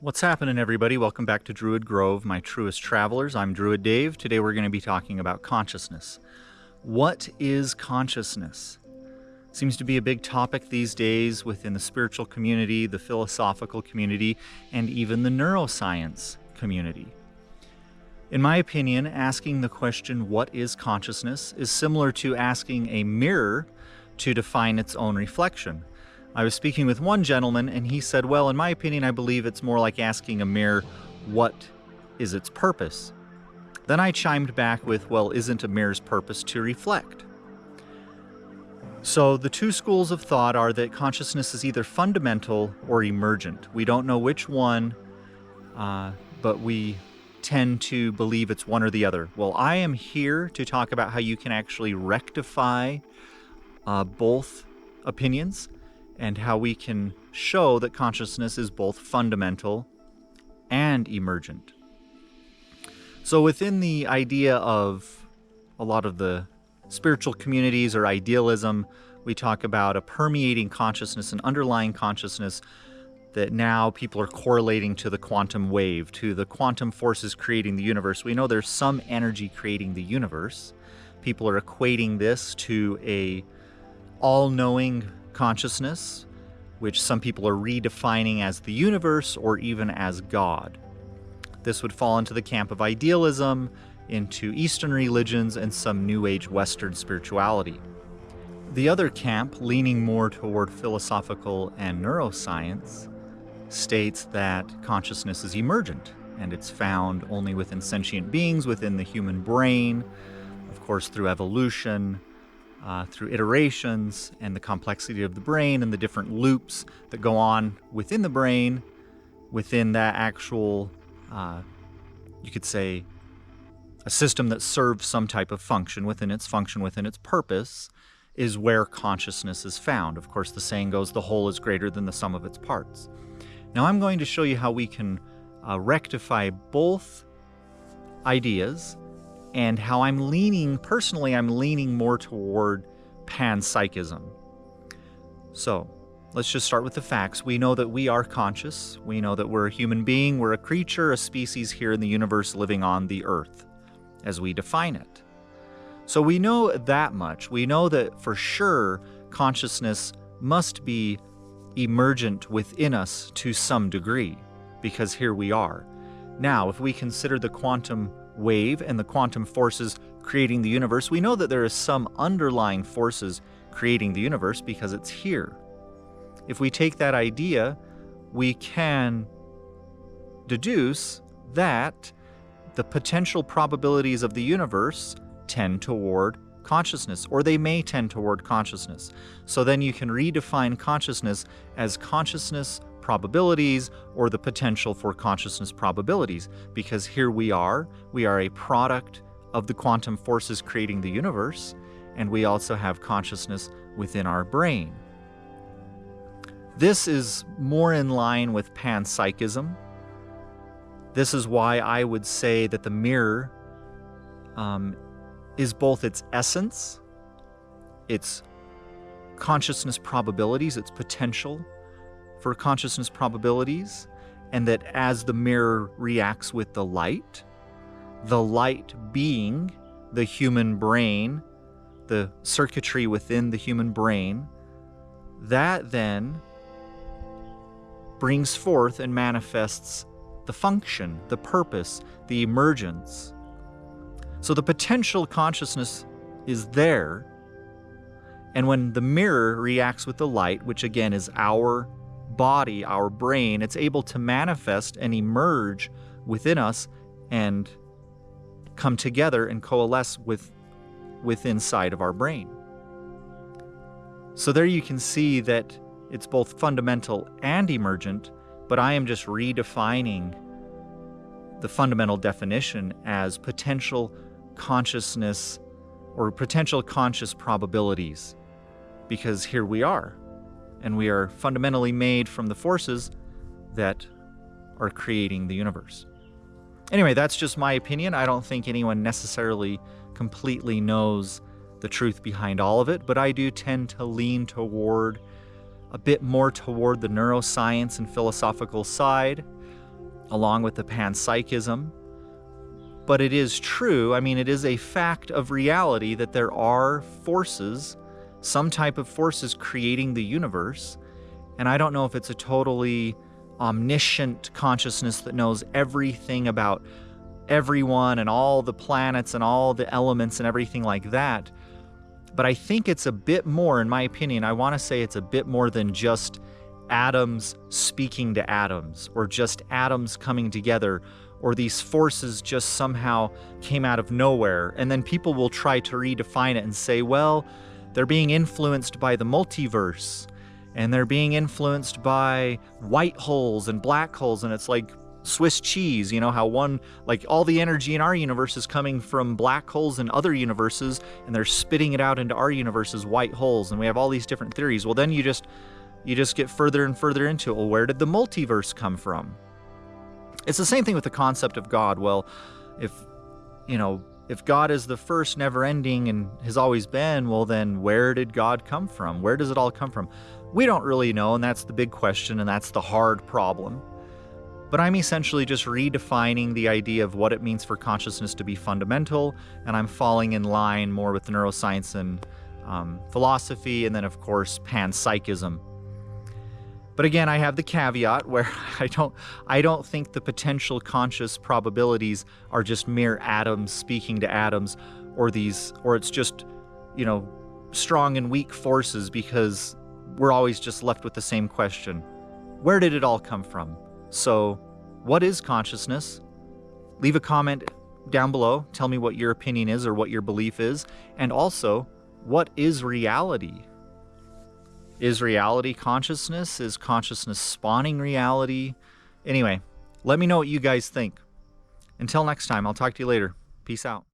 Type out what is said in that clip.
What's happening, everybody? Welcome back to Druid Grove, my truest travelers. I'm Druid Dave. Today we're going to be talking about consciousness. What is consciousness? Seems to be a big topic these days within the spiritual community, the philosophical community, and even the neuroscience community. In my opinion, asking the question, what is consciousness, is similar to asking a mirror to define its own reflection. I was speaking with one gentleman, and he said, well, in my opinion, I believe it's more like asking a mirror, what is its purpose? Then I chimed back with, well, isn't a mirror's purpose to reflect? So the two schools of thought are that consciousness is either fundamental or emergent. We don't know which one, but we tend to believe it's one or the other. Well, I am here to talk about how you can actually rectify both opinions, and how we can show that consciousness is both fundamental and emergent. So within the idea of a lot of the spiritual communities or idealism, we talk about a permeating consciousness, an underlying consciousness that now people are correlating to the quantum wave, to the quantum forces creating the universe. We know there's some energy creating the universe. People are equating this to a all-knowing consciousness, which some people are redefining as the universe or even as God. This would fall into the camp of idealism, into Eastern religions, and some New Age Western spirituality. The other camp, leaning more toward philosophical and neuroscience, states that consciousness is emergent, and it's found only within sentient beings, within the human brain, of course through evolution, through iterations and the complexity of the brain and the different loops that go on within the brain, within that actual, you could say, a system that serves some type of function, within its purpose, is where consciousness is found. Of course, the saying goes, the whole is greater than the sum of its parts. Now, I'm going to show you how we can rectify both ideas, and how I'm leaning more toward panpsychism. So let's just start with the facts. We know that we are conscious. We know that we're a human being. We're a creature, a species here in the universe living on the earth as we define it. So we know that much. We know that for sure consciousness must be emergent within us to some degree, because here we are. Now, if we consider the quantum wave and the quantum forces creating the universe, we know that there is some underlying forces creating the universe because it's here. If we take that idea, we can deduce that the potential probabilities of the universe tend toward consciousness, or they may tend toward consciousness. So then you can redefine consciousness as consciousness probabilities, or the potential for consciousness probabilities, because here we are a product of the quantum forces creating the universe, and we also have consciousness within our brain. This is more in line with panpsychism. This is why I would say that the mirror is both its essence, its consciousness probabilities, its potential for consciousness probabilities, and that as the mirror reacts with the light being the human brain, the circuitry within the human brain, that then brings forth and manifests the function, the purpose, the emergence. So the potential consciousness is there, and when the mirror reacts with the light, which again is our body, our brain, it's able to manifest and emerge within us and come together and coalesce with inside of our brain. So there you can see that it's both fundamental and emergent, but I am just redefining the fundamental definition as potential consciousness or potential conscious probabilities, because here we are. And we are fundamentally made from the forces that are creating the universe. Anyway, that's just my opinion. I don't think anyone necessarily completely knows the truth behind all of it, but I do tend to lean toward a bit more toward the neuroscience and philosophical side. along with the panpsychism. But it is true, I mean, it is a fact of reality that there are forces, some type of forces creating the universe. And I don't know if it's a totally omniscient consciousness that knows everything about everyone and all the planets and all the elements and everything like that. But I think it's a bit more, in my opinion, I want to say it's a bit more than just atoms speaking to atoms, or just atoms coming together, or these forces just somehow came out of nowhere. And then people will try to redefine it and say, well, they're being influenced by the multiverse, and they're being influenced by white holes and black holes, and it's like Swiss cheese, you know, how one, like all the energy in our universe is coming from black holes in other universes, and they're spitting it out into our universe as white holes, and we have all these different theories. Well, then you just get further and further into it. Well, where did the multiverse come from? It's the same thing with the concept of God. Well, if God is the first, never ending, and has always been, well, then where did God come from? Where does it all come from? We don't really know, and that's the big question, and that's the hard problem. But I'm essentially just redefining the idea of what it means for consciousness to be fundamental, and I'm falling in line more with neuroscience and philosophy, and then, of course, panpsychism. But again, I have the caveat where I don't think the potential conscious probabilities are just mere atoms speaking to atoms, or it's just, strong and weak forces, because we're always just left with the same question. Where did it all come from? So, what is consciousness? Leave a comment down below. Tell me what your opinion is or what your belief is. And also, what is reality? Is reality consciousness? Is consciousness spawning reality? Anyway, let me know what you guys think. Until next time, I'll talk to you later. Peace out.